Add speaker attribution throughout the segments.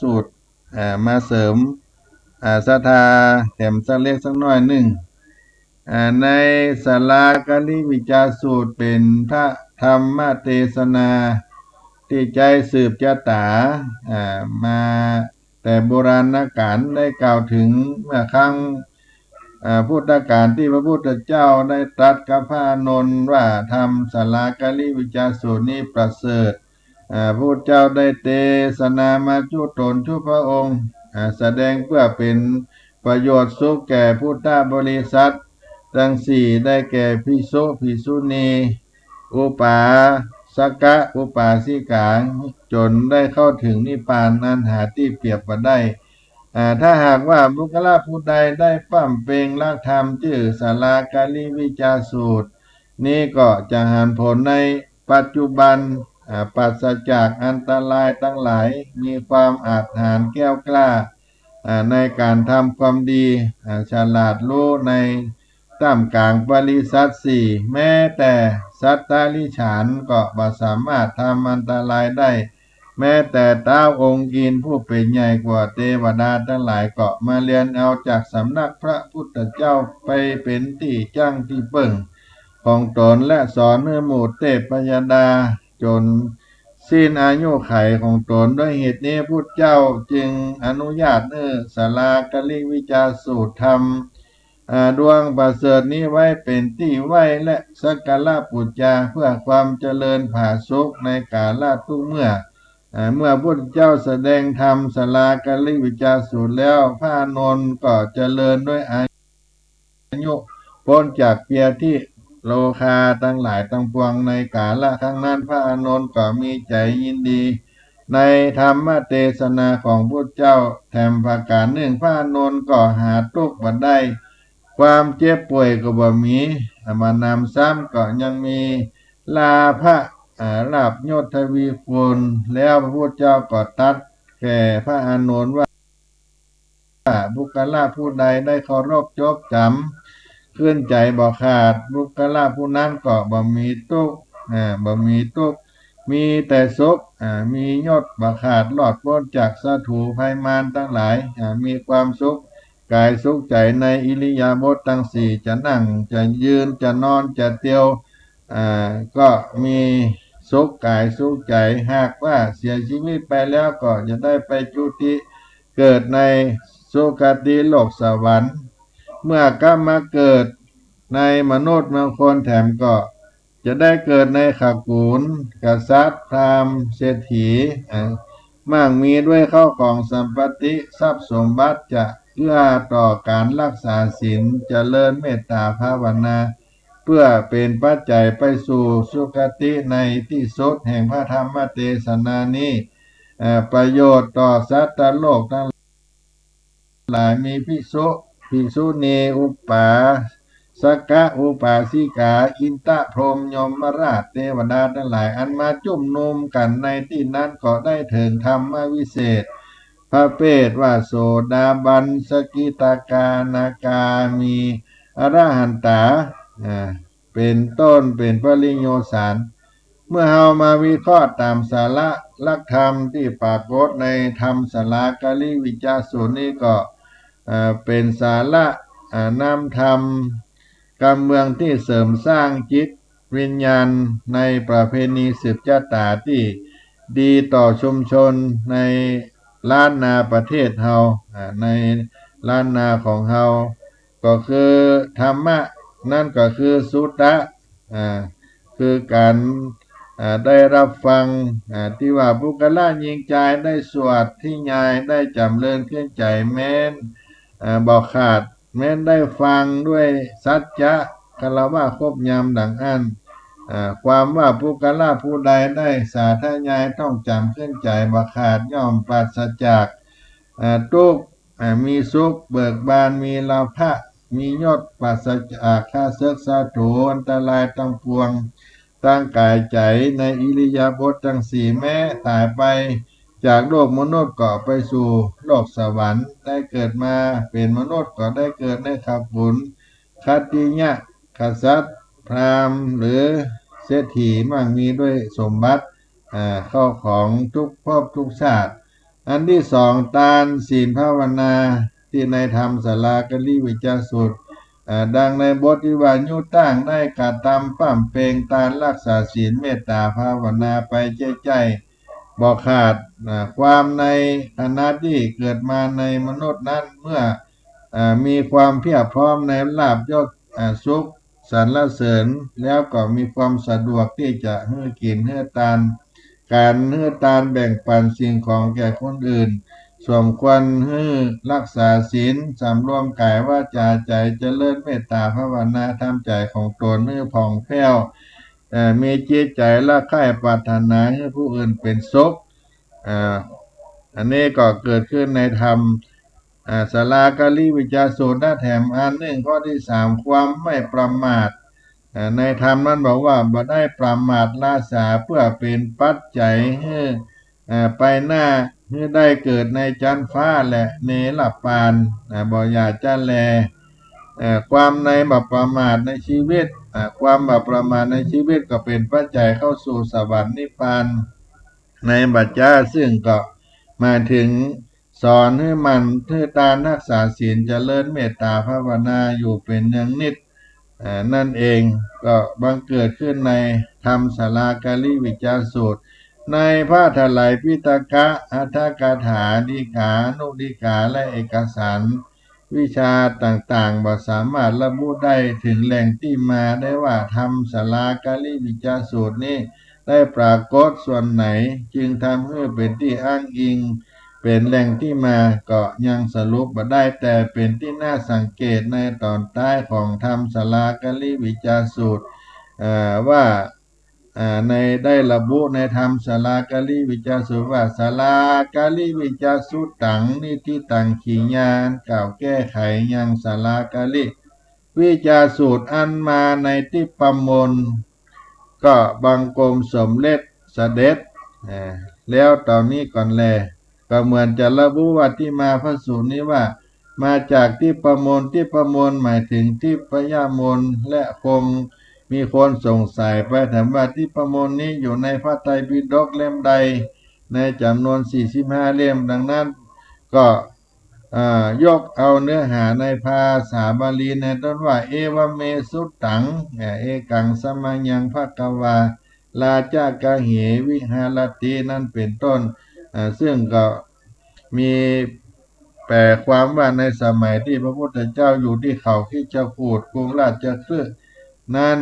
Speaker 1: สูตรมาเสริมศรัทธาแถมสักเล็กสักน้อยหนึ่งในศาลากลิวิจาสูตรเป็นพระธรรมเทศนาที่ใจสืบจาตามาแต่โบราณกาลได้กล่าวถึงเมื่อครั้งพุทธกาลที่พระพุทธเจ้าได้ตรัสกับพระอานนท์ว่าธรรมศาลากลิวิจาสูตรนี้ประเสริฐพระพุทธเจ้าได้เทศนามาจุตนทุกพระองค์แสดงเพื่อเป็นประโยชน์สุขแก่พุทธบริษัททั้งสี่ได้แก่ภิกษุภิกษุณีอุปาสกะอุปาสิกาจนได้เข้าถึงนิพพานนั้นหาที่เปรียบบ่ได้ถ้าหากว่าบุคคลผู้ใดได้ปั้มเปงลักธรรมชื่อศาลากาลิวิจาสูตรนี้ก็จะหันผลในปัจจุบันปราศจากอันตรายทั้งหลายมีความอาจหาญแก้วกล้าในการทำความดีฉลาดรู้ในท่ามกลางปริษัทสี่แม้แต่สัตตาลิฉานก็บ่สามารถทำอันตรายได้แม้แต่ท้าวองค์อินผู้เป็นใหญ่กว่าเทวดาทั้งหลายก็มาเรียนเอาจากสำนักพระพุทธเจ้าไปเป็นที่จ้างที่เบิ่งของตนและสอนให้หมู่เทพยดาจนสิ้นอายุไขของตนด้วยเหตุนี้พุทธเจ้าจึงอนุญาตให้ศาลากลิวิจาสูตรธรรมดวงประเสริฐนี้ไว้เป็นที่ไหว้และสักการะบูชาเพื่อความเจริญผาสุกในกาลทุกเมื่อพุทธเจ้าแสดงธรรมศาลากลิวิจาสูตรแล้วพระอานนท์ก็เจริญด้วยอายุพ้นจากเพียที่โลคาทั้งหลายทั้งปวงในกาลครั้งนั้นพระอานนท์ก็มีใจยินดีในธรรมเทศนาของพุทธเจ้าแถมประการหนึ่งพระอานนท์ก็หาทุกข์บ่ได้ความเจ็บป่วยก็บ่มีมานำซ้ำก็ยังมีลาภะลาภยศทวีคูณแล้วพระพุทธเจ้าก็ตรัสแก่พระอานนท์ว่าบุคคลผู้ใดได้เคารพจบจำขึ้นใจบ่ขาดบุคคลผู้นั้นก็บ่มีทุกข์บ่มีทุกข์มีแต่สุขมียศบ่ขาดรอดพ้นจากศัตรูภัยมารทั้งหลายมีความสุขกายสุขใจในอิริยาบถทั้งสี่จะนั่งจะยืนจะนอนจะเตียวก็มีสุขกายสุขใจหากว่าเสียชีวิตไปแล้วก็จะได้ไปจุติเกิดในสุคติโลกสวรรค์เมื่อกลับมาเกิดในมนุษย์บางคนแถมก็จะได้เกิดในขกูลกษัตริย์พราหมณ์เศรษฐีมั่งมีด้วยเข้าของสัมปติทรัพย์สมบัติจะเอื้อต่อการรักษาศีลเจริญเมตตาภาวนาเพื่อเป็นปัจจัยไปสู่สุคติในที่สุดแห่งพระธรรมเทศนานี้ประโยชน์ต่อสัตว์โลกทั้งหลายมีภิกษุณีอุปาสกะอุปาสิกาอินทพรหมยมราชเทวดาทั้งหลายอันมาจุ่มนุมกันในที่นั้นก็ได้ถึงธรรมวิเศษพระเพศว่าโสดาบันสกิตากานาคามีอรหันตาเป็นต้นเป็นปริญโยสารเมื่อเฮามาวิเคราะห์ตามสาระลักธรรมที่ปรากฏในธรรมศาลากลิวิจาสูตรนี้ก็เป็นสาระนำธรรมการเมืองที่เสริมสร้างจิตวิญญาณในประเพณีสืบชาตาที่ดีต่อชุมชนในล้านนาประเทศเฮาในล้านนาของเฮาก็คือธรรมะนั่นก็คือสุตตะคือการได้รับฟังที่ว่าบุคคลยิงใจได้สวดที่ยายได้จำเริญขึ้นใจแม้นบอกขาดแม้นได้ฟังด้วยสัจจะคารวะครบยามดังอันความว่าบุคคลผู้ใดได้สาธยายต้องจำขึ้นใจบอกขาดย่อมปราศจากทุกข์มีสุขเบิกบานมีลาภะมียศปราศจากข้าศึกศัตรูอันตรายทั้งปวงตั้งกายใจในอิริยาบถทั้งสี่แม้ตายไปจากโลกมนุษย์ก็ไปสู่โลกสวรรค์ได้เกิดมาเป็นมนุษย์ก็ได้เกิดในขับบุญคัตติยะกษัตริย์พราหมณ์หรือเศรษฐีมั่งมีด้วยสมบัติเข้าของทุกภพทุกชาติ อันที่สองทานศีลภาวนาที่ในธรรมศาลากลิวิจสูตรดังในบทที่ว่ายุตั้งได้กระทำปั้มเพลงตานรักษาศีลเมตตาภาวนาไปใจบ่ขาดความในขณะที่เกิดมาในมนุษย์นั้นเมื่อมีความเพียรพร้อมในลาภยศสุขสรรเสริญแล้วก็มีความสะดวกที่จะให้กินให้ทานการให้ทานแบ่งปันสิ่งของแก่คนอื่นสมควรให้รักษาศีลสำรวมกายวาจาใจเจริญเมตตาภาวนาทำใจของตนให้ผ่องแผ้วมีจิตใจละใคร่ปรารถนาให้ผู้อื่นเป็นสุขอันนี้ก็เกิดขึ้นในธรรมศาลากาลิวิจาสูตรหน้าแถมอันหนึ่งข้อที่สามความไม่ประมาทในธรรมนั้นบอกว่าบ่ได้ประมาทละสาเพื่อเป็นปัจจัยให้ไปหน้าให้ได้เกิดในจันฟ้าและเนรปานบ่อยากจะแลความในบัพประมาทในชีวิตความบัพประมาทในชีวิตก็เป็นปัจจัยเข้าสู่สวรรค์นิพพานในบัจจาซึ่งก็มาถึงสอนให้มันให้ตารักษาศีลเจริญเมตตาภาวนาอยู่เป็นอย่างนิดนั่นเองก็บังเกิดขึ้นในธรรมศาลากาลิวิจาสูตรในพระถลายพิตกะอัฏฐกถาดีกานุดีกาและเอกสารวิชาต่างๆบ่สามารถระบุได้ถึงแหล่งที่มาได้ว่าธรรมศาลากาลิวิจาสูตรนี้ได้ปรากฏส่วนไหนจึงทำให้เป็นที่อ้างอิงเป็นแหล่งที่มาก็ยังสรุปบ่ได้แต่เป็นที่น่าสังเกตในตอนท้ายของธรรมศาลากาลิวิจาสูตรว่าในได้ระบุในธรรมศาลากาลิวิจาสูตรว่าศาลากาลิวิจาสูตรตังนิทิตังขีญาณกล่าวแก้ไขยังศาลากาลิวิจาสูตรอันมาในที่ประมลก็บังกรมสมเด็จเสด็จแล้วตอนนี้ก่อนแลก็เหมือนจะระบุว่าที่มาพระสูตรนี้ว่ามาจากที่ประมลที่ประมลหมายถึงที่พยามลและคงมีคนสงสัยไปถามว่าที่ประมลนี้อยู่ในพระไตรปิฎกเล่มใดในจำนวน45เล่มดังนั้นก็ยกเอาเนื้อหาในภาษาบาลีในต้นว่าเอวเมสุตตังเอกังสมัญญังภควาลาจากะเหวิหารตินั่นเป็นต้นซึ่งก็มีแปลความว่าในสมัยที่พระพุทธเจ้าอยู่ที่เขาคิชกูฏกรุงราชคฤห์นั้น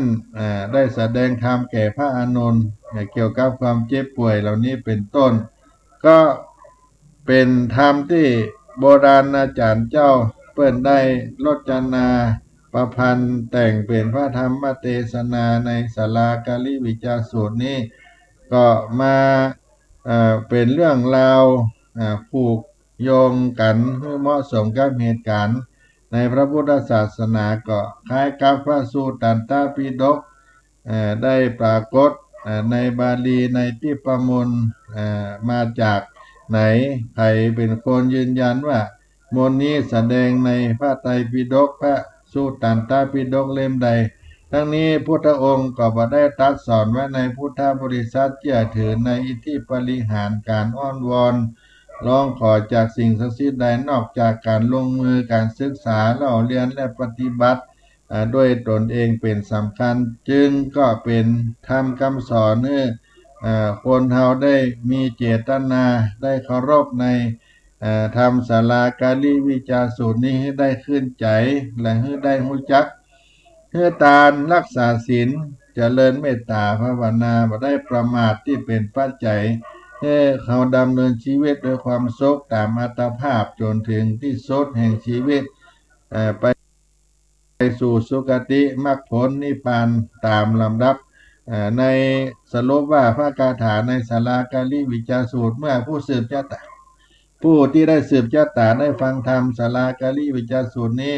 Speaker 1: ได้แสดงธรรมแก่พระอานนท์เกี่ยวกับความเจ็บป่วยเหล่านี้เป็นต้นก็เป็นธรรมที่โบราณอาจารย์เจ้าเปิ้นได้รจนาประพันธ์แต่งเป็นพระธรรมเทศนาในศาลากาลิวิจาสูตรนี้ก็มาเป็นเรื่องราวผูกโยงกันให้เหมาะสมกับเหตุการณ์ในพระพุทธศาสนาก็คล้ายกับพระสูตรตันตปิฎกได้ปรากฏในบาลีในที่ประมลมาจากไหนใครเป็นคนยืนยันว่ามนต์นี้แสดงในพระไตรปิฎกพระสูตรตันตปิฎกเล่มใดทั้งนี้พุทธองค์ก็บ่ได้ตรัสสอนไว้ในพุทธบริษัทเชื่อถือในอิทธิปริหารการอ้อนวอนร้องขอจากสิ่งศักดิ์สิทธิ์ใดนอกจากการลงมือการศึกษาเล่าเรียนและปฏิบัติด้วยตนเองเป็นสำคัญจึงก็เป็นธรรมคำสอนให้คนเฮาได้มีเจตนาได้เคารพในธรรมศาลากาลิวิจาสูตรนี้ให้ได้ขึ้นใจและให้ได้รู้จักให้ทานรักษาศีลเจริญเมตตาภาวนาบ่ได้ประมาทที่เป็นปัจจัยให้เขาดำเนินชีวิตด้วยความสุขตามอัตภาพจนถึงที่สุดแห่งชีวิตไปสู่สุคติมรรคผลนิพพานตามลำดับในสรุปว่าพระคาถาในศาลากาลิวิจาสูตรเมื่อผู้สืบชะตาผู้ที่ได้สืบชะตาได้ฟังธรรมศาลากาลิวิจาสูตรนี้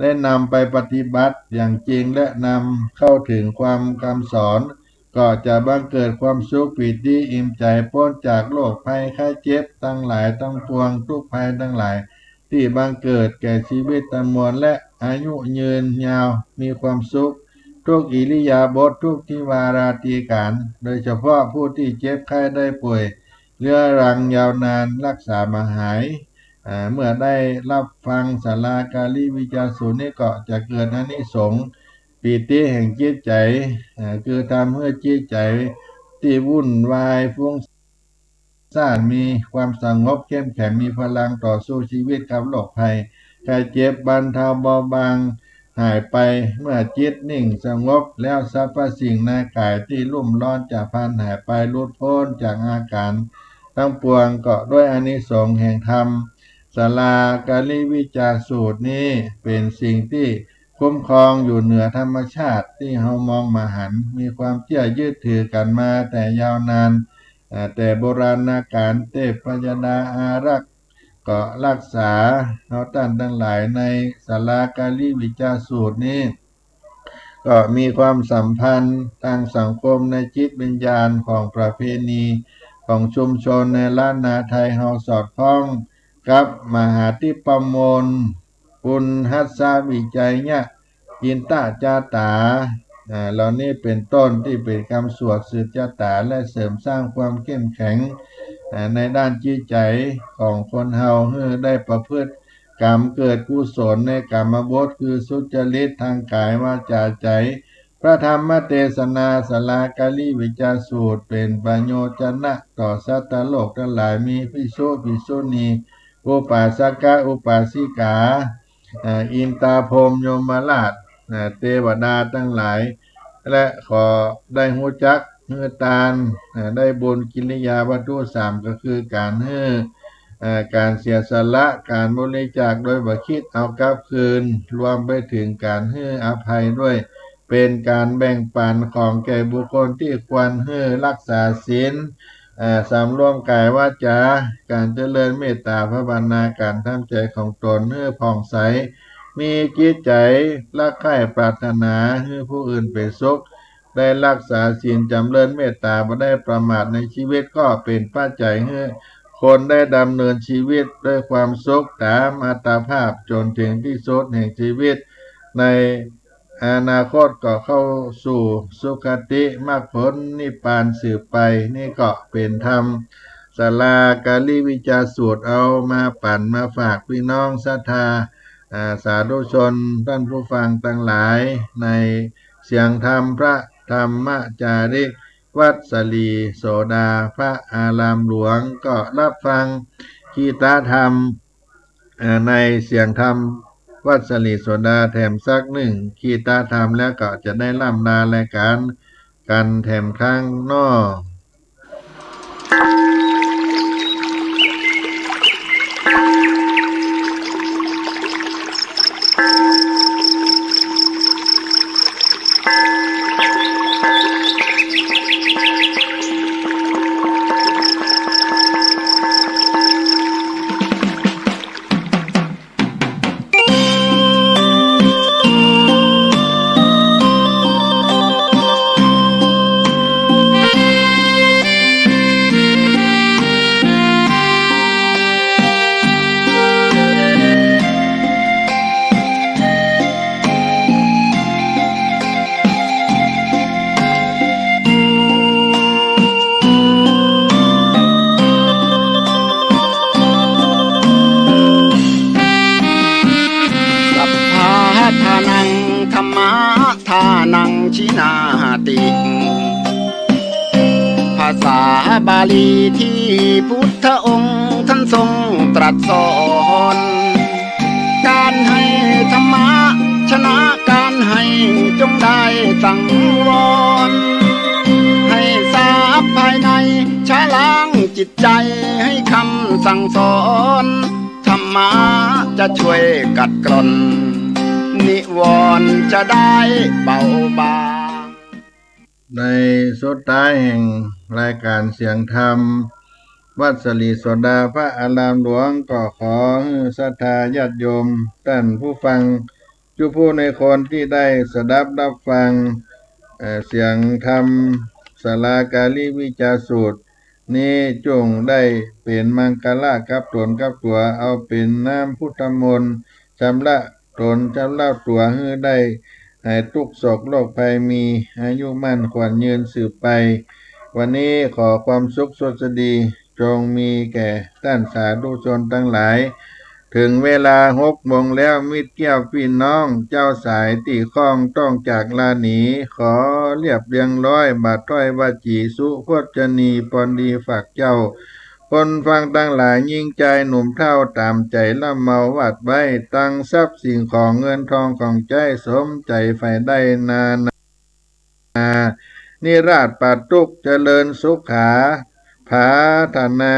Speaker 1: ได้นำไปปฏิบัติอย่างจริงและนำเข้าถึงความคำสอนก็จะบังเกิดความสุขปิติอิ่มใจพ้นจากโรคภัยไข้เจ็บทั้งหลายทั้งปวงทุกภัยทั้งหลายที่บังเกิดแก่ชีวิตทั้งมวลและอายุยืนยาวมีความสุขทุกอิริยาบถทุกทิวาราตีการโดยเฉพาะผู้ที่เจ็บไข้ได้ป่วย เรื้อรังยาวนานรักษามาหายเมื่อได้รับฟังศาลากาลิวิจารสูตรนี้ก็จะเกิดอานิสงส์ปีติแห่งจิตใจคือทำให้จิตใจที่วุ่นวายฟุ้งซ่านมีความสงบเข้มแข็งมีพลังต่อสู้ชีวิตกับโรคภัยไข้เจ็บบรรเทาเบาบางหายไปเมื่อจิตนิ่งสงบแล้วสรรพสิ่งในกายที่รุ่มร้อนจะพลันหายไปหลุดพ้นจากอาการทั้งปวงก็ด้วยอานิสงส์แห่งธรรมศาลากาลิวิจารสูตรนี้เป็นสิ่งที่คุ้มครองอยู่เหนือธรรมชาติที่เฮามองมาหันมีความเชื่อยึดถือกันมาแต่ยาวนานแต่โบราณการเทพพยดาอารักษ์ก็รักษาเอาท่านทั้งหลายในศาลากาลิวิจารสูตรนี้ก็มีความสัมพันธ์ทางสังคมในจิตวิญญาณของประเพณีของชุมชนในล้านนาไทยเฮาสอดคล้องกับมหาธิปโมลปุณหัสสวิจัยเนี่ยยินตาจาตาเหล่านี้เป็นต้นที่เป็นคำสวดสืบจาตาและเสริมสร้างความเข้มแข็งในด้านจิตใจของคนเฮาให้ได้ประพฤติกรรมเกิดกุศลในกรรมบทคือสุจริตทางกายวาจาใจพระธรรมเทศนาศาลากาลิวิจารสูตรเป็นประโยชนะต่อสัตว์โลกทั้งหลายมีภิกษุภิกษุณีอุปาสกอุปาสิกาอินตาพรหมยมราชเทวดาทั้งหลายและขอได้หูจักเฮือตานได้บุญกิริยาวัตถุสามก็คือการการเสียสละการบริจาคโดยบ่คิดเอากลับคืนรวมไปถึงการให้อภัยด้วยเป็นการแบ่งปันของแก่บุคคลที่ควรให้รักษาศีลสำรวมกายวาจาการเจริญเมตตาภาวนาการทำใจของตนให้ผ่องใสมีจิตใจรักใคร่ปรารถนาให้ผู้อื่นเป็นสุขได้รักษาศีลจำเริญเมตตาบ่ได้ประมาทในชีวิตก็เป็นปัจจัยให้คนได้ดำเนินชีวิตด้วยความสุขตามอัตภาพจนถึงที่สุดแห่งชีวิตในอนาคตก็เข้าสู่สุคติมรรคผลนิพพานสืบไปนี่ก็เป็นธรรมศาลากาลิวิจารสูตรเอามาปั่นมาฝากพี่น้องศรัทธาสาธุชนท่านผู้ฟังทั้งหลายในเสียงธรรมพระธรรมจาริกวัดสลีโสดาพระอารามหลวงก็รับฟังคีตาธรรมในเสียงธรรมวัดสลีโสดาแถมสักหนึ่งคีตาธรรมแล้วก็จะได้ล่ำลารายการกันแถมข้างนอก
Speaker 2: ทานังธรรมะทานังชินาติภาษาบาลีที่พุทธองค์ท่านทรงตรัสสอนการให้ธรรมะชนะการให้จงได้สังวรให้ทราบภายในชะล้างจิตใจให้คำสั่งสอนธรรมะจะช่วยกัดกร่อนนิวรณ์จะได้เบาบาง
Speaker 1: ในสุดท้ายแห่งรายการเสียงธรรมวัดสลีโสดาพระอารามหลวงก็ขอศรัทธาญาติโยมท่านผู้ฟังทุกผู้ในคนที่ได้สดับรับฟังเสียงธรรมศาลากาลิวิจารสูตรนี้จงได้เป็นมังคละกับตนกับตัวเอาเป็นน้ำพุทธมนต์ชำระตนชำระตัวให้ได้ให้ทุกโศกโรคภัยมีอายุมั่นขวัญยืนสืบไปวันนี้ขอความสุขสวัสดี จงมีแก่ท่านสาธุชนทั้งหลาย ถึงเวลา6 โมงแล้วมิตรแก้วพี่น้องเจ้าสายตีข้องต้องจากลาหนีขอเรียบเรียงร้อยบาทถ้อยวาจีสุพจนีปอนดีฝากเจ้า คนฟังตั้งหลายยิ่งใจหนุ่มเท่าตามใจละเมาวัดไว้ตั้งทรัพย์สิ่งของเงินทองของใจสมใจไฟได้นานานิราชปัตตุกเจริญสุขาผาธนา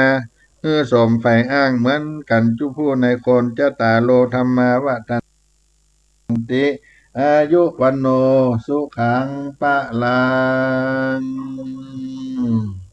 Speaker 1: สมไฟอ้างเหมือนกันจุผู้ในคนจะตาโลธรรมาวัฏันติอายุวันโนสุขังปะลัง